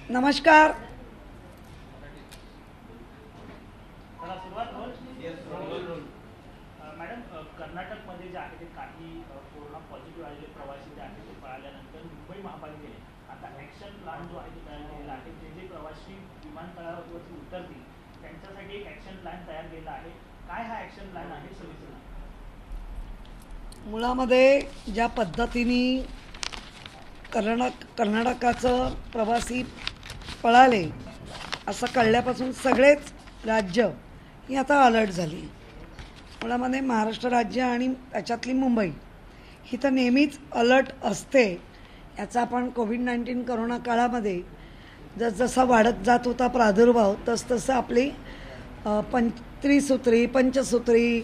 नमस्कार. मॅडम, कर्नाटकमध्ये जे आहे ते काही कोरोना पॉझिटिव्ह आलेले प्रवासी जे आहेत ते पळाल्यानंतर मुंबई महापालिकेने आता ॲक्शन प्लॅन जो आहे तो तयार केलेला आहे. जे जे प्रवासी विमानतळावरती उतरतील त्यांच्यासाठी एक ॲक्शन प्लॅन तयार केला आहे. काय हा ॲक्शन प्लॅन आहे सविस्तर? मुळामध्ये ज्या पद्धतीने कर्नाटकाचं प्रवासी पळाले असं कळल्यापासून सगळेच राज्य ही आता अलर्ट झाली. मुळामध्ये महाराष्ट्र राज्य आणि त्याच्यातली मुंबई ही तर नेहमीच अलर्ट असते. याचा आपण कोविड-19 करोना काळामध्ये जसजसा वाढत जात होता प्रादुर्भाव तसतसं आपली 35 सूत्री, पंचसूत्री,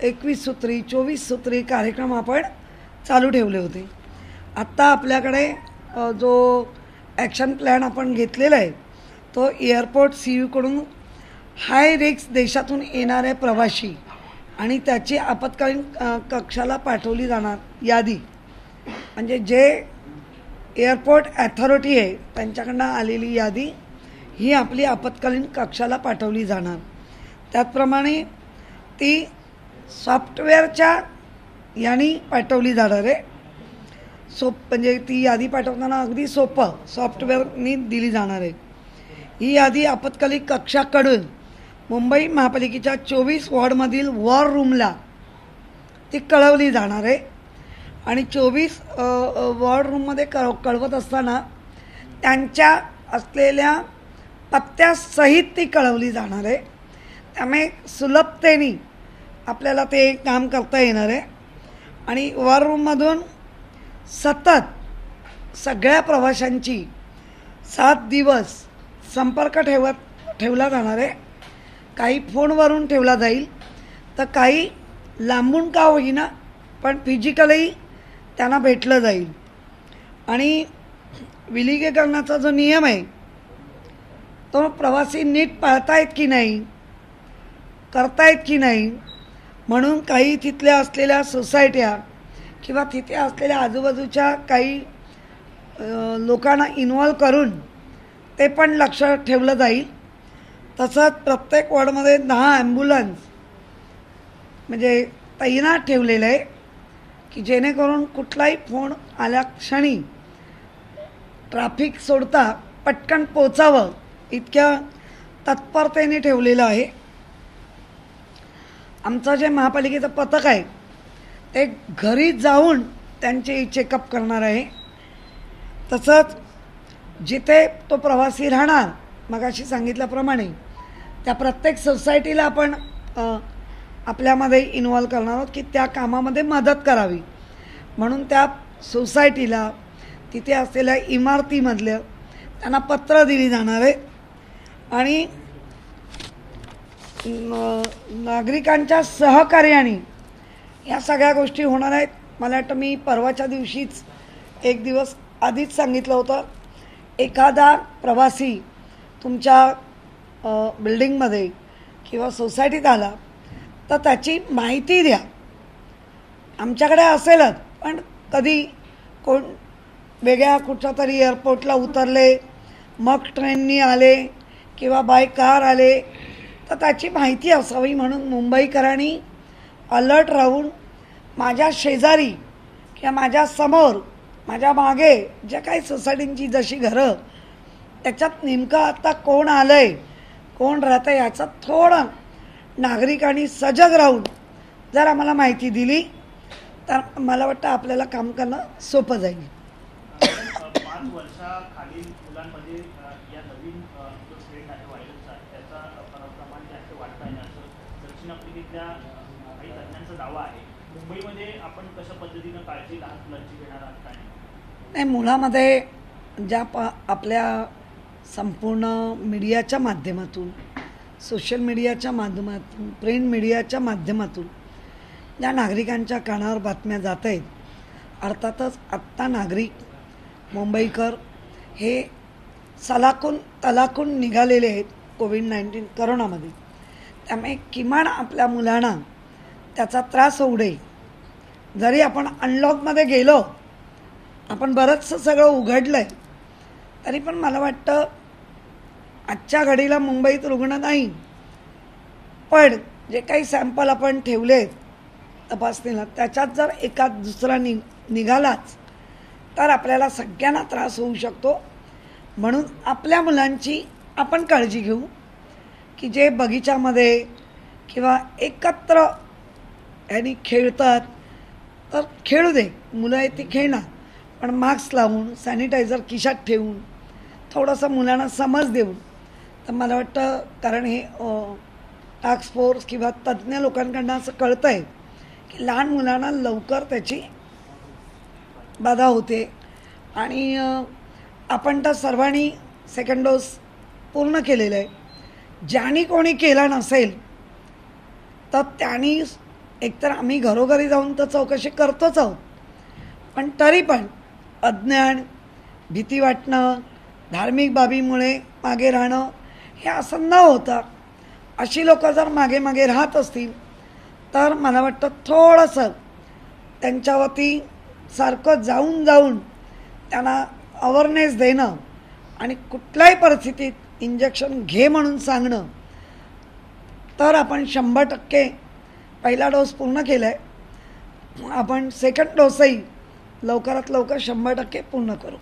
21 सूत्री, 24 सूत्री कार्यक्रम आपण चालू ठेवले होते. आत्ता आपल्याकडे जो ॲक्शन प्लॅन आपण घेतलेला आहे तो एअरपोर्ट CUकडून हाय रिस्क देशातून येणारे प्रवासी आणि त्याची आपत्कालीन कक्षाला पाठवली जाणार यादी, म्हणजे जे एअरपोर्ट ॲथॉरिटी आहे त्यांच्याकडनं आलेली यादी ही आपली आपत्कालीन कक्षाला पाठवली जाणार. त्याचप्रमाणे ती सॉफ्टवेअरच्या याने पाठवली जाणार आहे. म्हणजे ती यादी पाठवताना अगदी सोपं सॉफ्टवेअरनी दिली जाणार आहे. ही यादी आपत्कालीन कक्षाकडून मुंबई महापालिकेच्या 24 वॉर्डमधील वॉर रूमला ती कळवली जाणार आहे आणि 24 वॉर्ड रूममध्ये कळवत असताना त्यांच्या असलेल्या पत्त्यासहित ती कळवली जाणार आहे. त्यामुळे सुलभतेने आपल्याला ते काम करता येणार आहे आणि वॉर रूममधून सतत सगळ्या प्रवाशांची 7 दिवस संपर्क ठेवला जाणार आहे. काही फोनवरून ठेवला जाईल तर काही लांबून का होईना पण फिजिकली त्यांना भेटलं जाईल. आणि विलगीकरणाचा जो नियम आहे तो प्रवासी नीट पाळतायत की नाही, करतायत की नाही म्हणून काही तिथल्या असलेल्या सोसायट्या किंवा तिथे असलेल्या आजूबाजूच्या काही लोकांना इन्व्हॉल्व करून ते पण लक्ष ठेवलं जाईल. तसंच प्रत्येक वॉर्डमध्ये 10 ॲम्ब्युलन्स म्हणजे तैनात ठेवलेलं आहे की जेणेकरून कुठलाही फोन आल्या क्षणी ट्रॅफिक सोडता पटकन पोचावं इतक्या तत्परतेने ठेवलेलं आहे. आमचं जे महापालिकेचं पथक आहे ते घरी जाऊन त्यांचे चेकअप करणार आहे. तसंच जिथे तो प्रवासी राहणार मगाशी सांगितल्याप्रमाणे त्या प्रत्येक सोसायटीला आपण आपल्यामध्ये इन्व्हॉल्व करणार आहोत की त्या कामामध्ये मदत करावी म्हणून त्या सोसायटीला तिथे असलेल्या इमारतीमधल्या त्यांना पत्र दिली जाणार आहे. आणि नागरिकांच्या सहकार्याने या सगळ्या गोष्टी होणार आहेत. मला वाटतं मी परवाच्या दिवशीच एक दिवस आधीच सांगितलं होतं, एखादा प्रवासी तुमच्या बिल्डिंगमध्ये किंवा सोसायटीत आला तर त्याची माहिती द्या. आमच्याकडे असेलच पण कधी कोण वेगळ्या कुठच्या तरी एअरपोर्टला उतरले मग ट्रेननी आले किंवा बाय कार आले तर त्याची माहिती असावी म्हणून मुंबईकरांनी अलर्ट राहून माझ्या शेजारी किंवा माझ्या समोर माझ्या मागे ज्या काही सोसायटींची जशी घरं त्याच्यात नेमकं आता कोण आलं आहे कोण राहतं आहे याचं थोडं नागरिकांनी सजग राहून जर आम्हाला माहिती दिली तर मला वाटतं आपल्याला काम करणं सोपं जाईल. 5 वर्षाखालील मुलांमध्ये या नवीन जो ट्रेंड आहे व्हायरसचा त्याचा प्रमाण जास्त वाढत आहे असं दक्षिण आफ्रिकेतल्या काही तज्ञांचा दावा आहे. मुंबईमध्ये आपण कशा पद्धतीनं काळजी लहान मुलांची घेणार आहात काय? नाही, मुळामध्ये ज्या आपल्या संपूर्ण मीडियाच्या माध्यमातून सोशल मीडियाच्या माध्यमातून प्रिंट मीडियाच्या माध्यमातून ज्या नागरिकांच्या कानावर बातम्या जात आहेत अर्थातच आत्ता नागरिक मुंबईकर हे तलाकून निघालेले आहेत कोविड-19 करोनामध्ये. त्यामुळे किमान आपल्या मुलांना त्याचा त्रास होऊ नये. जरी आपण अनलॉकमध्ये गेलो आपण बरंचसं सगळं उघडलं आहे तरी पण मला वाटतं आजच्या घडीला मुंबईत रुग्ण नाही, पण जे काही सॅम्पल आपण ठेवले आहेत तपासणीला, त्याच्यात जर एखाद दुसरा निघालाच तर आपल्याला सगळ्यांना त्रास होऊ शकतो. म्हणून आपल्या मुलांची आपण काळजी घेऊ की जे बगीच्यामध्ये किंवा एकत्र यांनी खेळतात तर खेळू दे, मुलं आहेत ती खेळणार, पण मास्क लावून सॅनिटायझर खिशात ठेवून थोडंसं मुलांना समज देऊन. तर मला वाटतं, कारण हे टास्क फोर्स किंवा तज्ज्ञ लोकांकडनं असं कळतं आहे की लहान मुलांना लवकर त्याची बाधा होते. आणि आपण तर सर्वांनी सेकंड डोस पूर्ण केलेला आहे. ज्यांनी कोणी केला नसेल तर त्यांनी, एकतर आम्ही घरोघरी जाऊन तर चौकशी करतोच आहोत, पण तरी पण अज्ञान, भीती वाटणं, धार्मिक बाबीमुळे मागे राहणं, हे असं न होता अशी लोक जर मागे मागे राहत असतील तर मला वाटतं थोडंसं त्यांच्यावरती सारखं जाऊन जाऊन त्यांना अवेअरनेस देणं आणि कुठल्याही परिस्थितीत इंजेक्शन घे म्हणून सांगणं, तर आपण 100% पहिला डोस पूर्ण केला आहे, आपण सेकंड डोसही लवकरात लवकर 100% पूर्ण करू.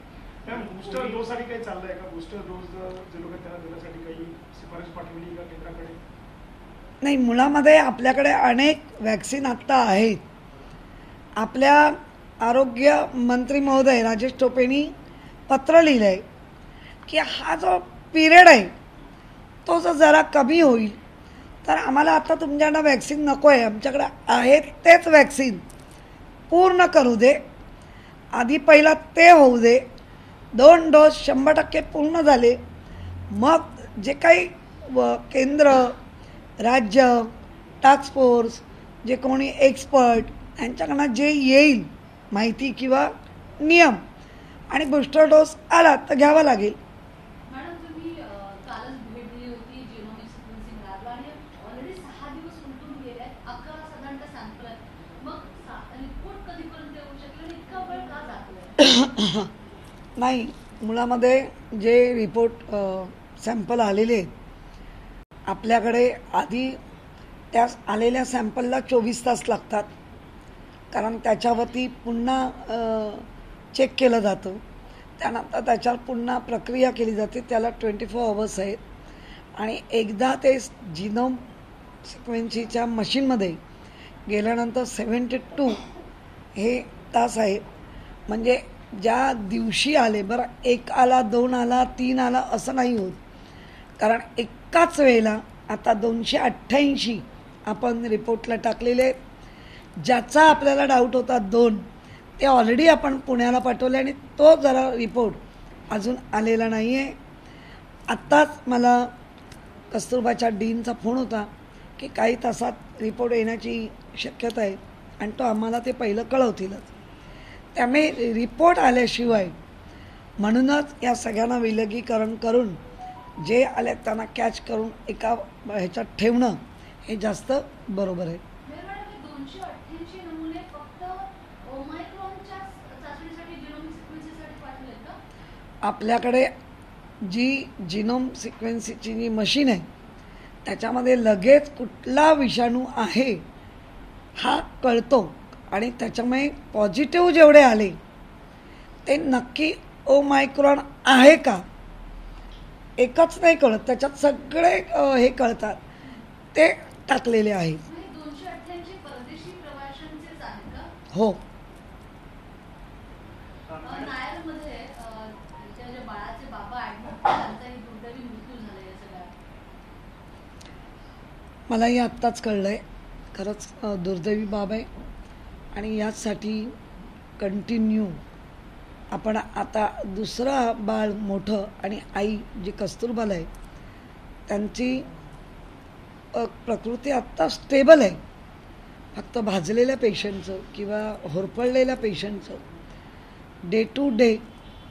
बूस्टर डोससाठी काही चाललंय का? बूस्टर डोस जे लोक त्यांना देण्यासाठी काही शिफारस पाठवली का केंद्राकडे? नाही, मुलामध्ये आपल्याकडे अनेक वॅक्सिन आत्ता आहेत. आपल्या आरोग्य मंत्री महोदय राजेश टोपेंनी पत्र लिहिलं आहे की हा जो पिरियड आहे तो जरा कमी होईल, तर आम्हाला आता तुमच्याकडं वॅक्सिन नको आहे, आमच्याकडे आहेत तेच वॅक्सिन पूर्ण करू दे. आधी पहिला ते होऊ दे, 2 डोस 100% पूर्ण झाले, मग जे काही केंद्र, राज्य, टास्क फोर्स, जे कोणी एक्सपर्ट यांच्याकडनं जे येईल माहिती किंवा नियम, आणि बूस्टर डोस आला तर घ्यावा लागेल. मॅडम, तुम्ही कालच भेट दिली होती जिनोमिक सिक्वेन्सिंग लॅबला आणि ऑलरेडी 6 दिवस उलटून गेले आहेत, 11 साधारणतः सॅम्पल आहेत. मग रिपोर्ट कधीपर्यंत येऊ शकेल आणि इतका वेळ का जातोय? नाही, मुलामध्ये जे रिपोर्ट सॅम्पल आलेले आहेत आपल्याकडे, आधी त्या आलेल्या सॅम्पलला 24 तास लागतात, कारण त्याच्यावरती पुन्हा चेक केलं जातं, त्यानंतर त्याच्यावर पुन्हा प्रक्रिया केली जाते, त्याला 24 आवर्स आहेत. आणि एकदा ते जिनोम सिक्वेन्सीच्या मशीनमध्ये गेल्यानंतर 72 हे तास आहेत. म्हणजे ज्या दिवशी आले, बरं 1 आला, 2 आला, 3 आला असं नाही होत, कारण एकाच वेळेला आता 288 आपण रिपोर्टला टाकलेले आहेत. ज्याचा आपल्याला डाऊट होता 2, ते ऑलरेडी आपण पुण्याला पाठवले आणि तो जरा रिपोर्ट अजून आलेला नाही आहे. आत्ताच मला कस्तुरबाच्या डीनचा फोन होता की काही तासात रिपोर्ट येण्याची शक्यता आहे आणि तो आम्हाला ते पहिलं कळवतीलच. त्यामुळे रिपोर्ट आल्याशिवाय, म्हणूनच या सगळ्यांना विलगीकरण करून जे आले त्यांना कॅच करून एका ह्याच्यात ठेवणं हे जास्त बरोबर आहे. 288 नमुने फक्त ओमायक्रॉनच्या चाचणीसाठी जिनोमिक सिक्वेन्सिंगसाठी पाठवलेत का? आपल्याकडे जी जिनोम सिक्वेन्सीची जी मशीन आहे त्याच्यामध्ये लगेच कुठला विषाणू आहे हा कळतो, आणि त्याच्यामुळे पॉझिटिव्ह जेवढे आले ते नक्की ओमायक्रॉन आहे का एकच नाही कळत, त्याच्यात सगळे हे कळतात, ते टाकलेले आहेत. 288 परदेशी प्रवाशांचेच आहेत का? हो. नायरमध्ये त्या ज्या बाळाचे बाबा ऍडमिट, त्यांचाही दुर्दैवी मृत्यू झाला या सगळ्यात. मलाही आत्ताच कळलं आहे, खरंच दुर्दैवी बाब आहे. आणि याचसाठी कंटिन्यू आपण आता दुसरं बाळ मोठं आणि आई जी कस्तुरबाला आहे त्यांची प्रकृती आत्ता स्टेबल आहे. फक्त भाजलेल्या पेशंटचं किंवा होरपळलेल्या पेशंटचं डे टू डे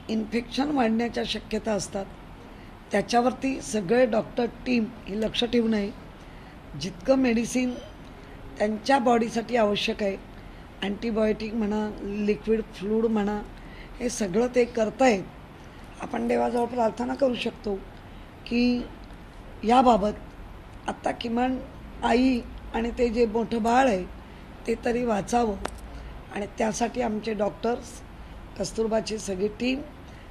इन्फेक्शन वाढण्याच्या शक्यता असतात. त्याच्यावरती सगळे डॉक्टर टीम हे लक्ष ठेवून आहे. जितकं मेडिसिन त्यांच्या बॉडीसाठी आवश्यक आहे, अँटीबायोटिक म्हणा, लिक्विड फ्लूड म्हणा, हे सगळं ते करतायत. आपण देवाजवळ प्रार्थना करू शकतो की याबाबत आत्ता किमान आई आणि ते जे मोठं बाळ आहे ते तरी वाचावं. आणि त्यासाठी आमचे डॉक्टर्स, कस्तुरबाची सगळी टीम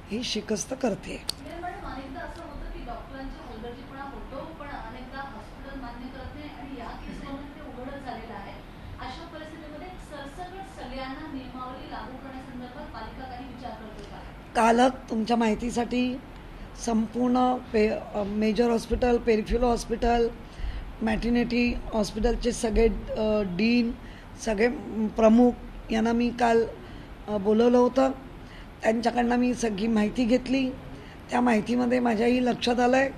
ही शिकस्त करते. मॅडम, अनेकदा असं होतं की डॉक्टरांचा हलगर्जीपणा होतो, पण अनेकदा हॉस्पिटल मान्य करत नाही आणि या केसमध्ये ते उघडच झालेलं आहे. अशा परिस्थितीमध्ये सरसकट सगळ्यांना नियमावली लागू करण्यासंदर्भात पालिका काही विचार करते का? कालच तुमच्या माहितीसाठी संपूर्ण major hospital, peripheral hospital, maternity हॉस्पिटलचे सगळे डीन, सगळे प्रमुख यांना मी काल बोलवलं होतं. त्यांच्याकडनं मी सगळी माहिती घेतली. त्या माहितीमध्ये माझ्याही लक्षात आलं आहे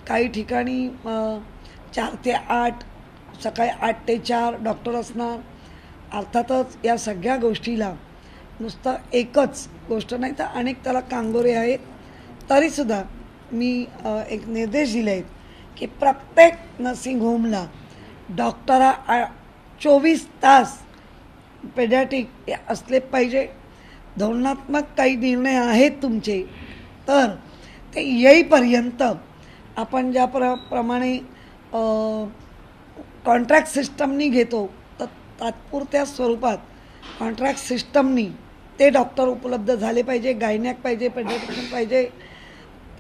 काही ठिकाणी 4 ते 8, सकाळी 8 ते 4 डॉक्टर असणार. अर्थातच या सगळ्या गोष्टीला नुसतं एकच गोष्ट नाही तर अनेक त्याला कांगोरे आहेत. तरीसुद्धा मी एक निर्देश दिले आहेत की प्रत्येक नर्सिंग होमला डॉक्टरा 24 तास पेडियाट्रिक असले पाहिजे. धोरणात्मक काही निर्णय आहेत तुमचे तर ते येईपर्यंत आपण ज्या प्रमाणे कॉन्ट्रॅक्ट सिस्टमनी घेतो तर तात्पुरत्या स्वरूपात कॉन्ट्रॅक्ट सिस्टमनी ते डॉक्टर उपलब्ध झाले पाहिजे. गायनॅक पाहिजे, पेडियाट्रिशियन पाहिजे,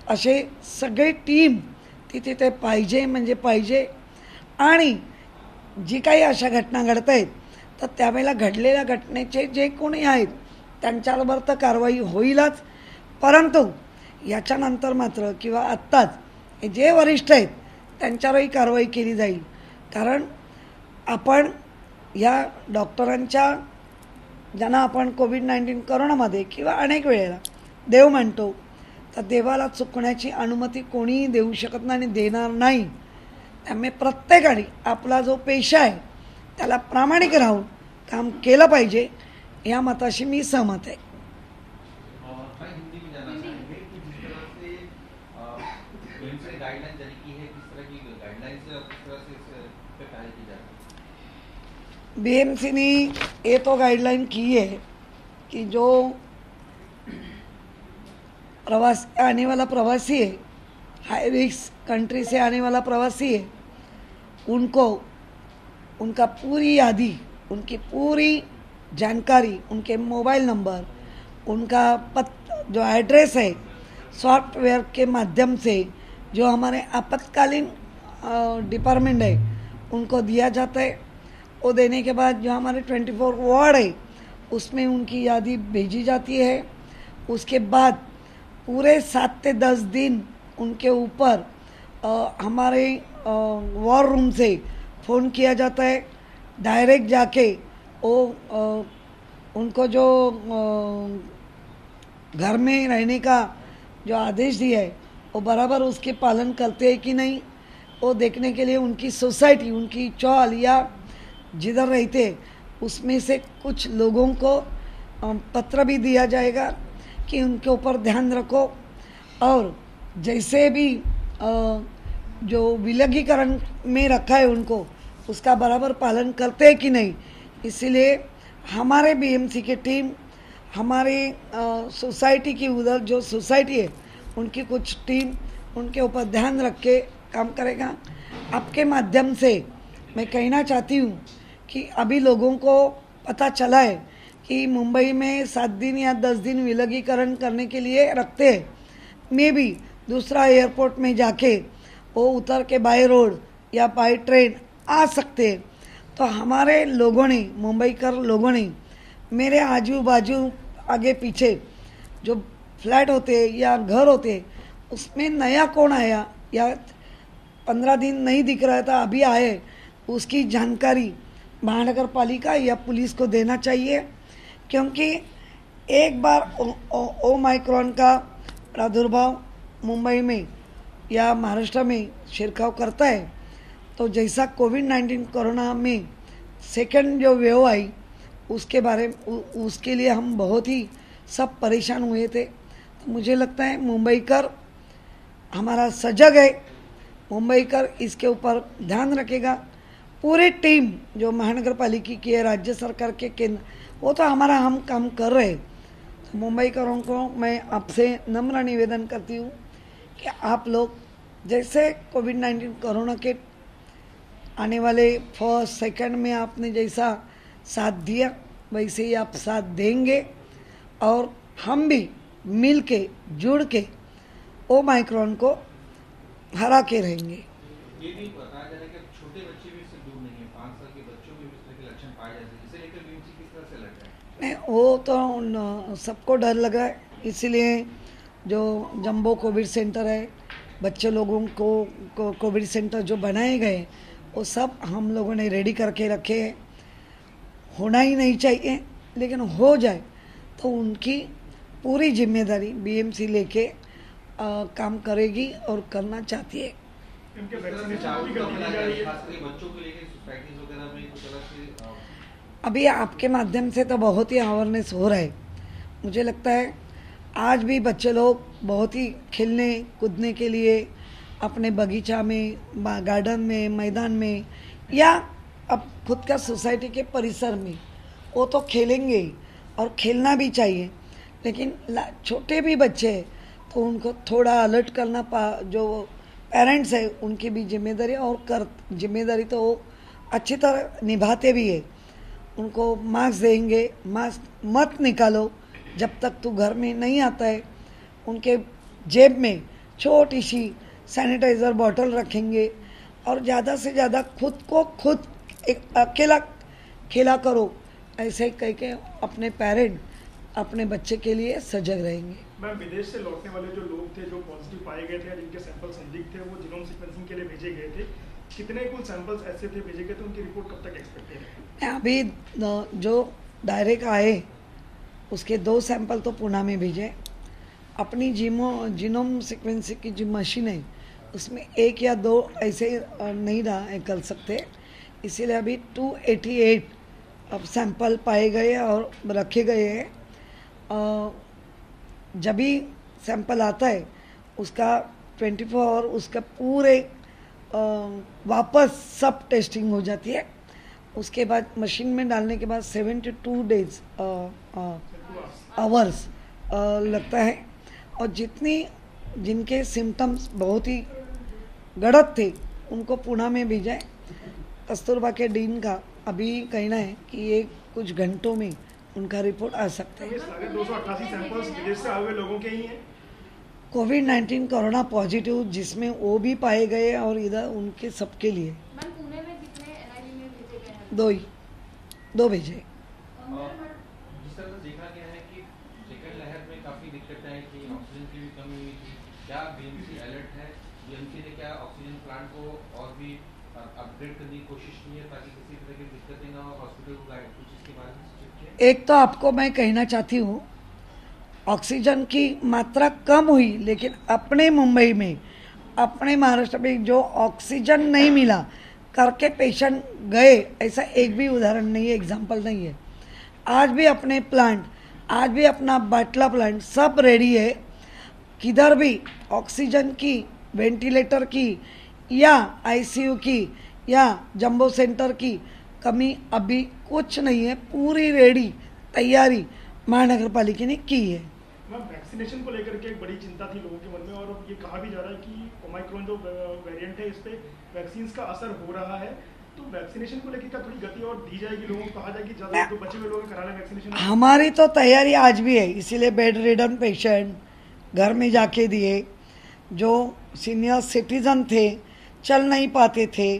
असे सगळे टीम तिथे ते पाहिजे म्हणजे पाहिजे. आणि जी काही अशा घटना घडत आहेत तर त्यावेळेला घडलेल्या घटनेचे जे कोणी आहेत त्यांच्यावर तर कारवाई होईलच, परंतु याच्यानंतर मात्र किंवा आत्ताच जे वरिष्ठ आहेत त्यांच्यावरही कारवाई केली जाईल. कारण आपण या डॉक्टरांच्या ज्यांना आपण कोविड-19 करोनामध्ये किंवा अनेक वेळेला देव म्हणतो तर देवाला चुकण्याची अनुमती कोणीही देऊ शकत नाही आणि देणार नाही. त्यामुळे प्रत्येकाने आपला जो पेशा आहे त्याला प्रामाणिक राहून काम केलं पाहिजे या मताशी मी सहमत आहे. बीएमसी ने ये तो गाइडलाइन की है कि जो आने वाला प्रवासी है, हाई रिस्क कंट्री से आने वाला प्रवासी है, उनको उनका पूरी यादी, उनकी पूरी जानकारी, उनके मोबाइल नंबर, उनका जो एड्रेस है सॉफ्टवेयर के माध्यम से जो हमारे आपातकालीन डिपार्टमेंट है उनको दिया जाता है. वो देने के बाद जो हमारे 24 वार्ड है उसमें उनकी यादी भेजी जाती है. उसके बाद पूरे 7 से 10 दिन उनके ऊपर हमारे वॉर रूम से फ़ोन किया जाता है. डायरेक्ट जाके वो उनको जो घर में रहने का जो आदेश दिया है वो बराबर उसके पालन करते हैं कि नहीं वो देखने के लिए उनकी सोसाइटी, उनकी चौल या जिधर रहते उसमें से कुछ लोगों को पत्र भी दिया जाएगा कि उनके ऊपर ध्यान रखो. और जैसे भी जो विलगीकरण में रखा है उनको उसका बराबर पालन करते हैं कि नहीं. इसीलिए हमारे बीएमसी की टीम हमारे सोसाइटी की उधर जो सोसाइटी है उनकी कुछ टीम उनके ऊपर ध्यान रख के काम करेगा. आपके माध्यम से मैं कहना चाहती हूँ कि अभी लोगों को पता चला है कि मुंबई में 7 दिन या 10 दिन विलगीकरण करने के लिए रखते हैं. मैं भी दूसरा एयरपोर्ट में जाके वो उतर के बाय रोड या बाय ट्रेन आ सकते हैं. तो हमारे लोगों ने, मुंबईकर लोगों ने, मेरे आजू बाजू आगे पीछे जो फ्लैट होते या घर होते उसमें नया कौन आया या 15 दिन नहीं दिख रहा था अभी आए उसकी जानकारी महानगर पालिका या पुलिस को देना चाहिए. क्योंकि एक बार ओमाइक्रॉन का प्रादुर्भाव मुंबई में या महाराष्ट्र में छिड़काव करता है तो जैसा कोविड-19 कोरोना में सेकंड जो वेव आई उसके लिए हम बहुत ही सब परेशान हुए थे. तो मुझे लगता है मुंबईकर हमारा सजग है, मुंबईकर इसके ऊपर ध्यान रखेगा. पूरी टीम जो महानगर पालिका की है, राज्य सरकार के केंद्र, वो तो हमारा हम काम कर रहे हैं. मुंबईकरों को मैं आपसे नम्र निवेदन करती हूँ कि आप लोग जैसे कोविड-19 कोरोना के आने वाले फर्स्ट सेकंड में आपने जैसा साथ दिया वैसे ही आप साथ देंगे और हम भी मिल के जुड़ के ओमाइक्रॉन को हरा के रहेंगे। ये भी बताया जा रहा है कि छोटे बच्चे भी इससे दूर नहीं है, 5 साल के बच्चों में भी इस तरह के लक्षण पाए जाते हैं, इसे लेकर बीएमसी किस तरह से लड़ रहा है? नहीं, वो तो सबको डर लगा है, इसीलिए जो जंबो कोविड सेंटर है, बच्चे लोगों को कोविड सेंटर जो बनाए गए वो सब हम लोगों ने रेडी करके रखे हैं। होना ही नहीं चाहिए, लेकिन हो जाए तो उनकी पूरी जिम्मेदारी बीएमसी लेके काम करेगी और करना चाहती है। इनके किस तरह से वैक्सीनेशन जागरूकता भी करनी फैलाई जा जा रही रही है, है। खास करके बच्चों को लेकर सोसाइटीज वगैरह में कुछ अलग से अभी आपके माध्यम से तो बहुत ही अवेयरनेस हो रहा है। मुझे लगता है आज भी बच्चे लोग बहुत ही खेलने कूदने के लिए अपने बगीचा में, गार्डन में, मैदान में या अब खुद का सोसाइटी के परिसर में वो तो खेलेंगे ही और खेलना भी चाहिए, लेकिन छोटे भी बच्चे हैं तो उनको थोड़ा अलर्ट करना जो पेरेंट्स है उनकी भी जिम्मेदारी और जिम्मेदारी तो वो अच्छी तरह निभाते भी है। उनको मास्क देंगे, मास्क मत निकालो जब तक तू घर में नहीं आता है। उनके जेब में छोटी सी सैनिटाइज़र बॉटल रखेंगे और ज़्यादा से ज़्यादा खुद को खुद एक अकेला खेला करो, ऐसे कह के अपने पेरेंट अपने बच्चे के लिए सजग रहेंगे। मैम, विदेश से लौटने वाले जो लोग थे जो पॉजिटिव पाए गए थे या जिनके सैंपल संदिग्ध थे वो जीनोम सीक्वेंसिंग के लिए भेजे गए थे, कितने कुल सैंपल्स ऐसे थे भेजे गए थे, उनकी रिपोर्ट कब तक एक्सपेक्टेड है? अभी जो डायरेक्ट आए उसके 2 सैंपल तो पुणे में भेजे। अपनी जीनोम सीक्वेंसिंग की जो मशीन है उसमें 1 या 2 ऐसे नहीं कर सकते, इसीलिए अभी 288 अब सैंपल पाए गए और रखे गए हैं। जब भी सैंपल आता है उसका 24 आवर उसका पूरे वापस सब टेस्टिंग हो जाती है। उसके बाद मशीन में डालने के बाद 72 डेज आवर्स लगता है। और जिनके सिम्टम्स बहुत ही गड़त थे उनको पुणे में भेजा है। कस्तूरबा के डीन का अभी कहना है कि ये कुछ घंटों में उनका रिपोर्ट आ सकता है। ये सारे 288 सैंपल्स विदेश से आए हुए लोगों के ही हैं। कोविड-19 कोरोना पॉजिटिव जिसमें वो भी पाए गए और इधर उनके सबके लिए मैम पुणे में कितने एनआईवी में भेजे गए हैं? 2 भेजे। जिस तरह से देखा गया है कि सेकंड लहर में काफी दिक्कतें आई थी, ऑक्सीजन की भी कमी हुई थी, क्या बीएमसी अलर्ट है? बीएमसी ने क्या ऑक्सीजन प्लांट को और भी अपग्रेड करने की कोशिश की है ताकि किसी तरह की दिक्कतें ना हो हॉस्पिटल को? कुछ इसके बारे में सोचा है? एक तो आपको मैं कहना चाहती हूँ, ऑक्सीजन की मात्रा कम हुई, लेकिन अपने मुंबई में, अपने महाराष्ट्र में जो ऑक्सीजन नहीं मिला करके पेशेंट गए, ऐसा एक भी उदाहरण नहीं है, एग्जाम्पल नहीं है। आज भी अपने प्लांट, आज भी अपना बाटला प्लांट सब रेडी है। किधर भी ऑक्सीजन की, वेंटिलेटर की या आईसीयू की या जंबो सेंटर की कमी अभी कुछ नहीं है। पूरी रेडी तैयारी महानगर पालिका ने की है। मैम, वैक्सीनेशन को लेकर के एक बड़ी चिंता थी लोगों के मन में और अब ये कहा भी जा रहा है कि ओमाइक्रॉन जो वेरिएंट है इस पे वैक्सीन का असर हो रहा है, तो वैक्सीनेशन को लेकर क्या थोड़ी गति और दी जाएगी? लोगों को कहा जाएगी ज़्यादा जो बचे हुए लोग करा लें वैक्सीनेशन? हमारी तो तैयारी आज भी है, इसीलिए बेड रिडन पेशेंट घर में जाके दिए, जो सीनियर सिटीजन थे, चल नहीं पाते थे,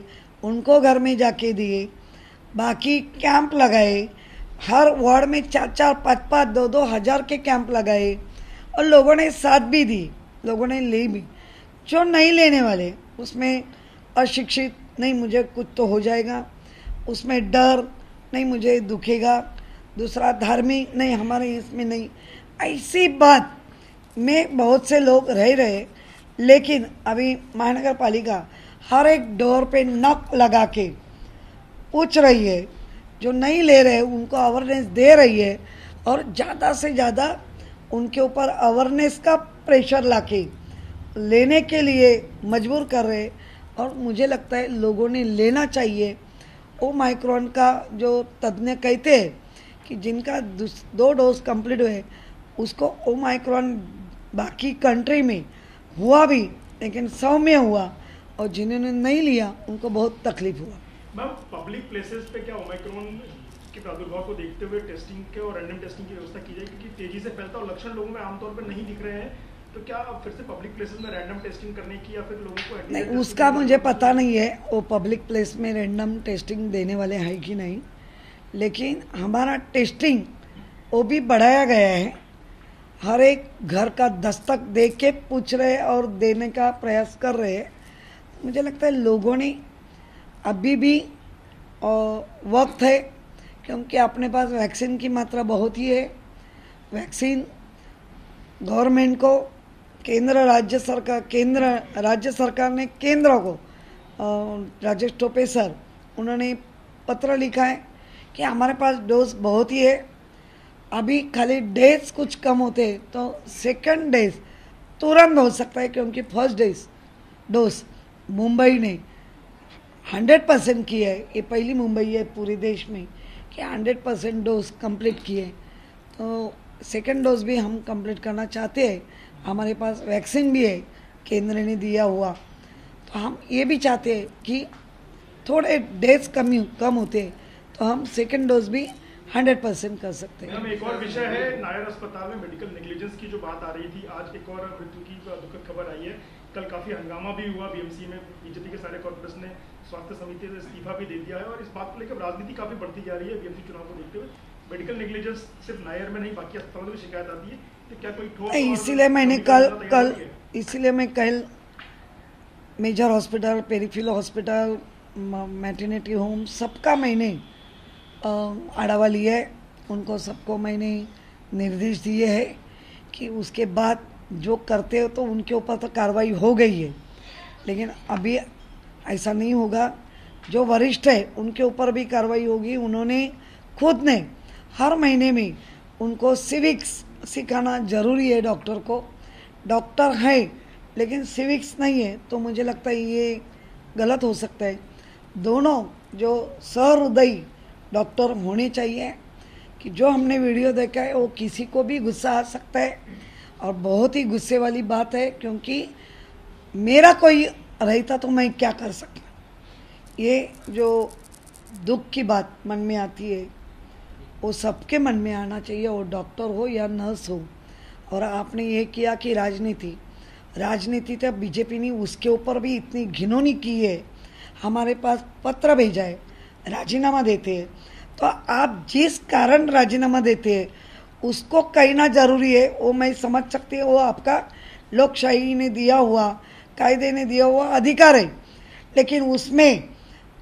उनको घर में जाके दिए। बाकी कैंप लगाए, हर वार्ड में 4-4, 5-5, 2-2 हज़ार के कैंप लगाए और लोगों ने साथ भी दी, लोगों ने ले भी। जो नहीं लेने वाले उसमें अशिक्षित, नहीं मुझे कुछ तो हो जाएगा, उसमें डर, नहीं मुझे दुखेगा, दूसरा धार्मिक, नहीं हमारे इसमें नहीं, ऐसी बात में बहुत से लोग रह रहे। लेकिन अभी महानगर पालिका हर एक डोर पे नॉक लगा के पूछ रही है, जो नहीं ले रहे उनको अवेयरनेस दे रही है और ज़्यादा से ज़्यादा उनके ऊपर अवेयरनेस का प्रेशर लाके लेने के लिए मजबूर कर रहे। और मुझे लगता है लोगों ने लेना चाहिए। ओमाइक्रॉन का जो तज्ञ कहते हैं कि जिनका 2 डोज कंप्लीट हुए उसको ओमाइक्रॉन बाकी कंट्री में हुआ भी, लेकिन सौम्य हुआ, और जिन्होंने नहीं लिया उनको बहुत तकलीफ हुआ। मैम, पब्लिक प्लेसेस पे क्या ओमाइक्रॉन के प्रादुर्भाव को देखते हुए टेस्टिंग के और रैंडम टेस्टिंग की व्यवस्था की जाए, क्योंकि तेजी से फैलता और लक्षण लोगों में आमतौर पर नहीं दिख रहे हैं, तो क्या अब फिर से पब्लिक प्लेसेस में रैंडम टेस्टिंग करने की या फिर लोगों को नहीं, उसका मुझे पता नहीं है वो पब्लिक प्लेस में रैंडम टेस्टिंग देने वाले हैं कि नहीं, लेकिन हमारा टेस्टिंग वो भी बढ़ाया गया है। हर एक घर का दस्तक दे के पूछ रहे और देने का प्रयास कर रहे हैं। मुझे लगता है लोगों ने अभी भी वक्त है, क्योंकि अपने पास वैक्सीन की मात्रा बहुत ही है। वैक्सीन गवर्नमेंट को केंद्र राज्य सरकार ने केंद्र को, राजेश टोपे सर, उन्होंने पत्र लिखा है कि हमारे पास डोज बहुत ही है, अभी खाली डेज कुछ कम होते हैं तो सेकंड डेज तुरंत हो सकता है, क्योंकि फर्स्ट डोज मुंबई ने 100% की है। ये पहली मुंबई है पूरे देश में कि 100% डोज कंप्लीट किए, तो सेकंड डोज भी हम कंप्लीट करना चाहते हैं। हमारे पास वैक्सीन भी है केंद्र ने दिया हुआ, तो हम ये भी चाहते हैं कि थोड़े डेज कम होते हैं तो हम सेकंड डोज भी 100% कर सकते हैं। एक और विषय है, नायर अस्पताल में मेडिकल नेग्लिजेंस की जो बात आ रही थी, आज एक और मृत्यु की दुखद खबर आई है। कल काफी हंगामा भी हुआ, बीएमसी में बीजेपी के सारे कॉर्पोरेट्स ने स्वास्थ्य समिति से इस्तीफा भी दे दिया है, और इस बात को लेकर राजनीति काफी बढ़ती जा रही है बीएमसी चुनाव को देखते हुए। मेडिकल नेग्लिजेंस सिर्फ नायर में नहीं, बाकी अस्पतालों में शिकायत आती है, तो क्या कोई ठोस? इसीलिए मैंने कल major hospital, peripheral hospital, maternity home, सबका मैंने आढ़ावा लिया है। उनको सबको मैंने निर्देश दिए हैं कि उसके बाद जो करते हो तो उनके ऊपर तो कार्रवाई हो गई है, लेकिन अभी ऐसा नहीं होगा। जो वरिष्ठ है उनके ऊपर भी कार्रवाई होगी। उन्होंने खुद ने हर महीने में उनको सिविक्स सिखाना जरूरी है। डॉक्टर को, डॉक्टर है लेकिन सिविक्स नहीं है, तो मुझे लगता है ये गलत हो सकता है। दोनों जो सहृदयी डॉक्टर होने चाहिए, कि जो हमने वीडियो देखा है वो किसी को भी गुस्सा आ सकता है, और बहुत ही गुस्से वाली बात है, क्योंकि मेरा कोई रहता तो मैं क्या कर सकता। ये जो दुख की बात मन में आती है वो सबके मन में आना चाहिए, वो डॉक्टर हो या नर्स हो। और आपने ये किया कि राजनीति तो बीजेपी ने उसके ऊपर भी इतनी घिनौनी की है, हमारे पास पत्र भेजा है, राजीनामा देते हैं। तो आप जिस कारण राजीनामा देते हैं उसको कहना जरूरी है, वो मैं समझ सकती हूँ, वो आपका लोकशाही ने दिया हुआ, कायदे ने दिया हुआ अधिकार है। लेकिन उसमें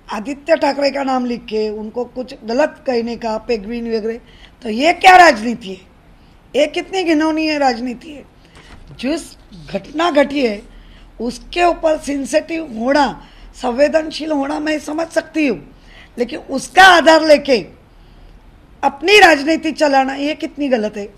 आदित्य ठाकरे का नाम लिख के उनको कुछ गलत कहने का, पेगविन वगैरह, तो ये क्या राजनीति है? ये कितनी घिनौनी है राजनीति है। जिस घटना घटी है उसके ऊपर सेंसिटिव होना, संवेदनशील होना मैं समझ सकती हूँ, लेकिन उसका आधार लेके अपनी राजनीति चलाना ये कितनी गलत है।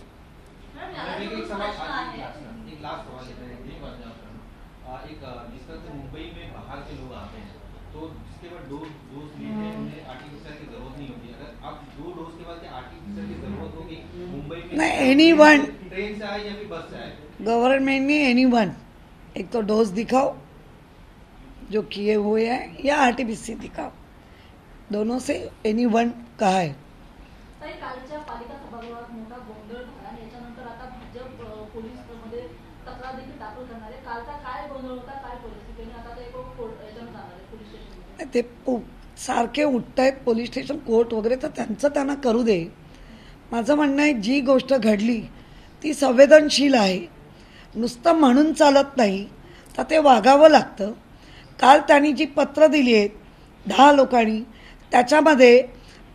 मुंबई में बाहर के लोग आते हैं तो जिसके बाद डोज लेने उन्हें आर्टिफिशियल की जरूरत नहीं होती। अगर अब 2 डोज के बाद आर्टिफिशियल की जरूरत होगी मुंबई में, नहीं, एनीवन, ट्रेन से आए या फिर बस से आए, गवर्नमेंट ने एनीवन, एक तो डोज दिखाओ जो किए हुए हैं या आर्टिफिशियल दिखाओ, दोनों से एनीवन कहा है। कालच्या पालिका सभागृहात मोठा गोंधळ झाला आणि याच्यानंतर आता भाजप पोलीसमध्ये तक्रार देखील दाखल करणार आहे। कालचा काय गोंधळ होता, काय परिस्थिती, आणि आता ते याच्यानं जाणार आहे पोलीस स्टेशन? ते सारखे उठत आहेत पोलीस स्टेशन, कोर्ट वगैरे, तर त्यांचं त्यांना करू दे। माझं म्हणणं आहे जी गोष्ट घडली ती संवेदनशील आहे, नुसतं म्हणून चालत नाही, तर ते वागावं लागतं। काल त्यांनी जी पत्र दिली आहेत 10 लोकांनी, त्याच्यामध्ये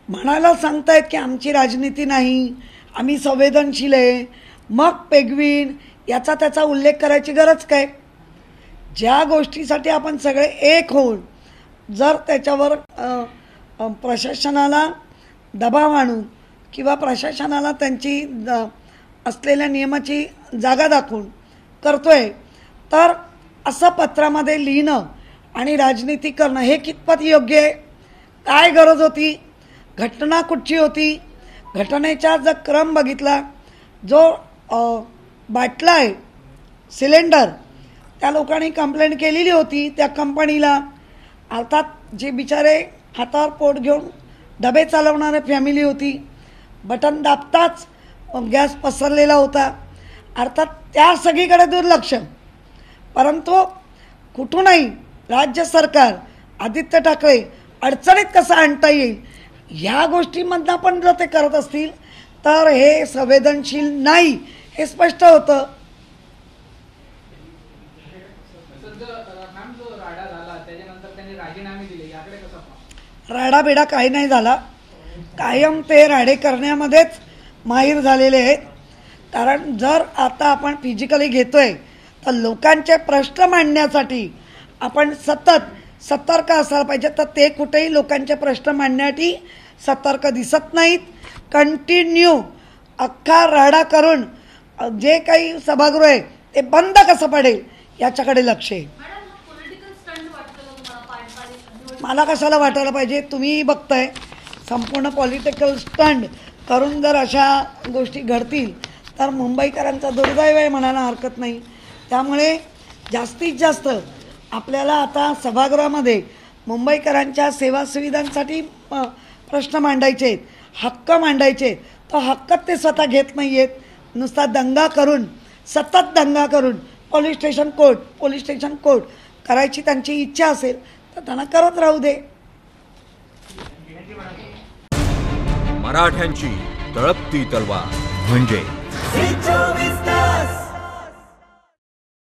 म्हणायला सांगतायत की आमची राजनीती नाही, आम्ही संवेदनशील आहे, मग पेगविन याचा त्याचा उल्लेख करायची गरज काय? ज्या गोष्टीसाठी आपण सगळे एक होऊन जर त्याच्यावर प्रशासनाला दबाव आणून किंवा प्रशासनाला त्यांची असलेल्या नियमाची जागा दाखवून करतोय, तर असं पत्रामध्ये लिहिणं आणि राजनीती करणं हे कितपत योग्य आहे? काय गरज होती? घटना कुठची होती? घटनेचा जर क्रम बघितला, जो बाटला आहे सिलेंडर, त्या लोकांनी कंप्लेंट केलेली होती त्या कंपनीला. अर्थात जे बिचारे हातावर पोट घेऊन डबे चालवणारे फॅमिली होती, बटन दाबताच गॅस पसरलेला होता. अर्थात त्या सगळीकडे दुर्लक्ष. परंतु कुठूनही राज्य सरकार आदित्य ठाकरे अडचणीत कसं आणता येईल ह्या गोष्टीमधनं पण जर ते करत असतील तर हे संवेदनशील नाही हे स्पष्ट होतं. मॅम, जो राडा झाला त्याच्यानंतर त्यांनी राजीनामे दिले, याकडे कसं पाहता? राडाबिडा काही नाही झाला. कायम ते राडे करण्यामध्येच माहीर झालेले आहेत. कारण जर आता आपण फिजिकली घेतोय तर लोकांचे प्रश्न मांडण्यासाठी आपण सतत सतर्क असायला पाहिजे. तर ते कुठेही लोकांचे प्रश्न मांडण्यासाठी सतर्क दिसत नाहीत. कंटिन्यू अख्खा राडा करून जे काही सभागृह आहे ते बंद कसं पडेल याच्याकडे लक्ष आहे. मॅडम, पॉलिटिकल स्टंट वाटतं का तुम्हाला पारंपरिक? मला कशाला वाटायला पाहिजे? तुम्हीही बघताय संपूर्ण पॉलिटिकल स्टंट करून जर अशा गोष्टी घडतील तर मुंबईकरांचा दुर्दैव आहे म्हणायला हरकत नाही. त्यामुळे जास्तीत जास्त आपल्याला आता सभागृहामध्ये मुंबईकरांच्या सेवा सुविधांसाठी प्रश्न मांडायचे आहेत, हक्क मांडायचे. तो हक्क ते स्वतः घेत नाही आहेत. नुसता दंगा करून, सतत दंगा करून पोलीस स्टेशन कोर्ट करायची त्यांची इच्छा असेल तर त्यांना करत राहू दे. मराठ्यांची तळपती तलवार म्हणजे